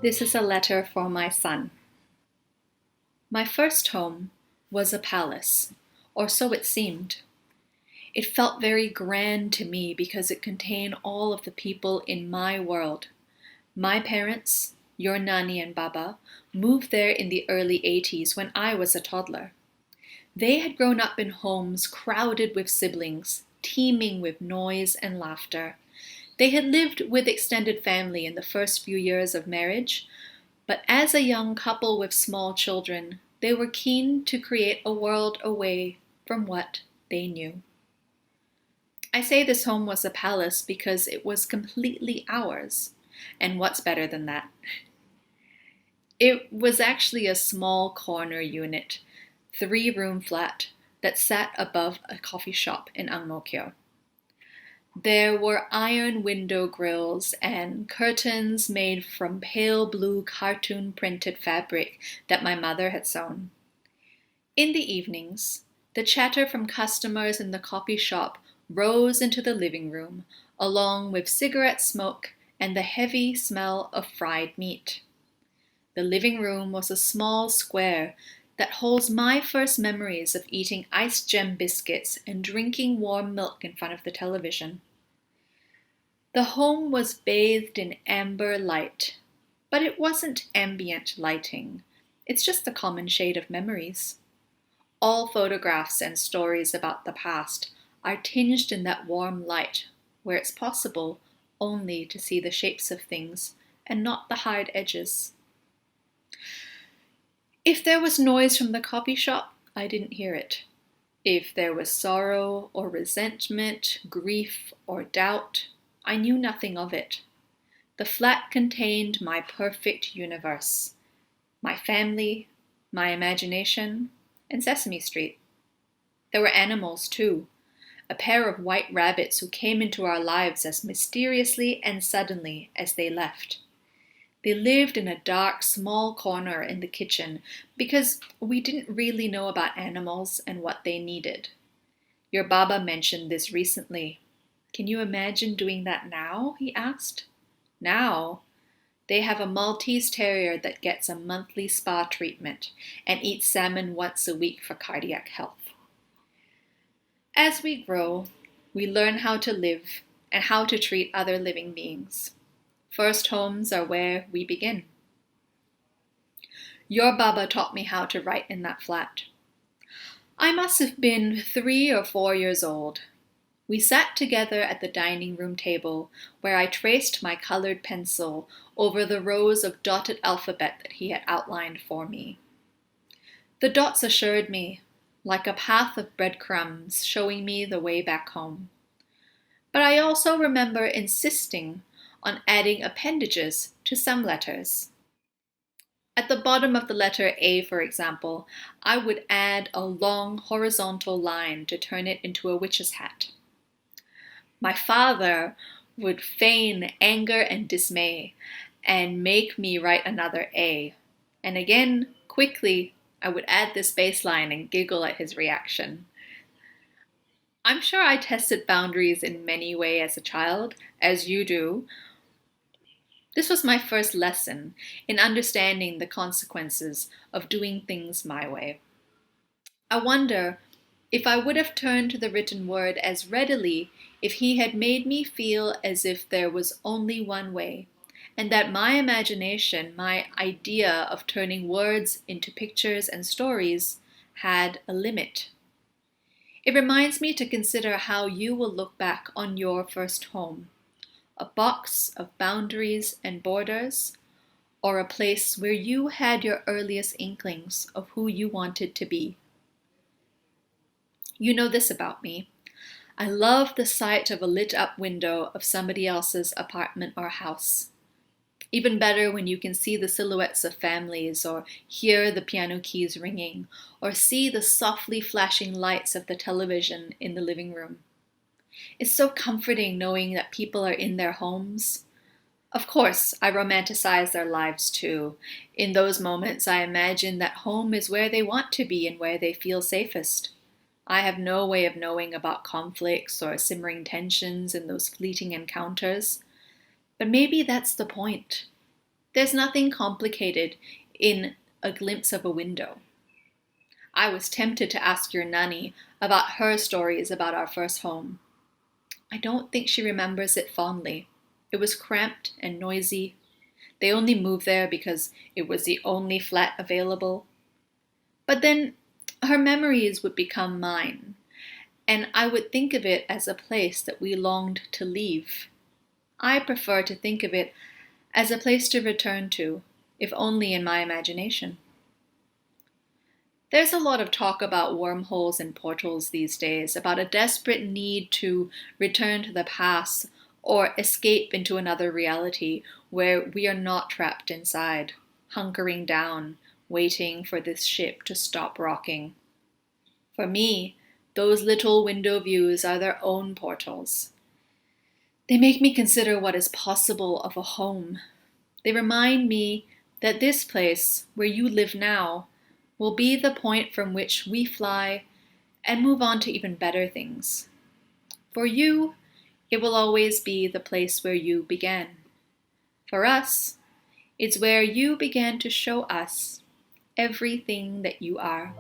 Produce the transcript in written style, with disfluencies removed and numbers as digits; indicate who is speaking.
Speaker 1: This is a letter for my son. My first home was a palace, or so it seemed. It felt very grand to me because it contained all of the people in my world. My parents, your Nani and Baba, moved there in the early 80s when I was a toddler. They had grown up in homes crowded with siblings, teeming with noise and laughter. They had lived with extended family in the first few years of marriage, but as a young couple with small children, they were keen to create a world away from what they knew. I say this home was a palace because it was completely ours. And what's better than that? It was actually a small corner unit, 3-room flat that sat above a coffee shop in Ang Mo Kio. There were iron window grills and curtains made from pale blue cartoon-printed fabric that my mother had sewn. In the evenings, the chatter from customers in the coffee shop rose into the living room, along with cigarette smoke and the heavy smell of fried meat. The living room was a small square that holds my first memories of eating iced gem biscuits and drinking warm milk in front of the television. The home was bathed in amber light, but it wasn't ambient lighting. It's just the common shade of memories. All photographs and stories about the past are tinged in that warm light, where it's possible only to see the shapes of things and not the hard edges. If there was noise from the coffee shop, I didn't hear it. If there was sorrow or resentment, grief or doubt, I knew nothing of it. The flat contained my perfect universe, my family, my imagination, and Sesame Street. There were animals too, a pair of white rabbits who came into our lives as mysteriously and suddenly as they left. They lived in a dark, small corner in the kitchen because we didn't really know about animals and what they needed. Your Baba mentioned this recently. Can you imagine doing that now? He asked. Now, they have a Maltese terrier that gets a monthly spa treatment and eats salmon once a week for cardiac health. As we grow, we learn how to live and how to treat other living beings. First homes are where we begin. Your Baba taught me how to write in that flat. I must have been 3 or 4 years old. We sat together at the dining room table where I traced my colored pencil over the rows of dotted alphabet that he had outlined for me. The dots assured me, like a path of breadcrumbs showing me the way back home. But I also remember insisting on adding appendages to some letters. At the bottom of the letter A, for example, I would add a long horizontal line to turn it into a witch's hat. My father would feign anger and dismay and make me write another A. And again, quickly, I would add this baseline and giggle at his reaction. I'm sure I tested boundaries in many ways as a child, as you do. This was my first lesson in understanding the consequences of doing things my way. I wonder if I would have turned to the written word as readily if he had made me feel as if there was only one way, and that my imagination, my idea of turning words into pictures and stories, had a limit. It reminds me to consider how you will look back on your first home, a box of boundaries and borders, or a place where you had your earliest inklings of who you wanted to be. You know this about me. I love the sight of a lit-up window of somebody else's apartment or house. Even better when you can see the silhouettes of families, or hear the piano keys ringing, or see the softly flashing lights of the television in the living room. It's so comforting knowing that people are in their homes. Of course, I romanticize their lives too. In those moments, I imagine that home is where they want to be and where they feel safest. I have no way of knowing about conflicts or simmering tensions in those fleeting encounters. But maybe that's the point. There's nothing complicated in a glimpse of a window. I was tempted to ask your nanny about her stories about our first home. I don't think she remembers it fondly. It was cramped and noisy. They only moved there because it was the only flat available. But then her memories would become mine, and I would think of it as a place that we longed to leave. I prefer to think of it as a place to return to, if only in my imagination. There's a lot of talk about wormholes and portals these days, about a desperate need to return to the past or escape into another reality where we are not trapped inside, hunkering down, waiting for this ship to stop rocking. For me, those little window views are their own portals. They make me consider what is possible of a home. They remind me that this place, where you live now, will be the point from which we fly and move on to even better things. For you, it will always be the place where you began. For us, it's where you began to show us everything that you are.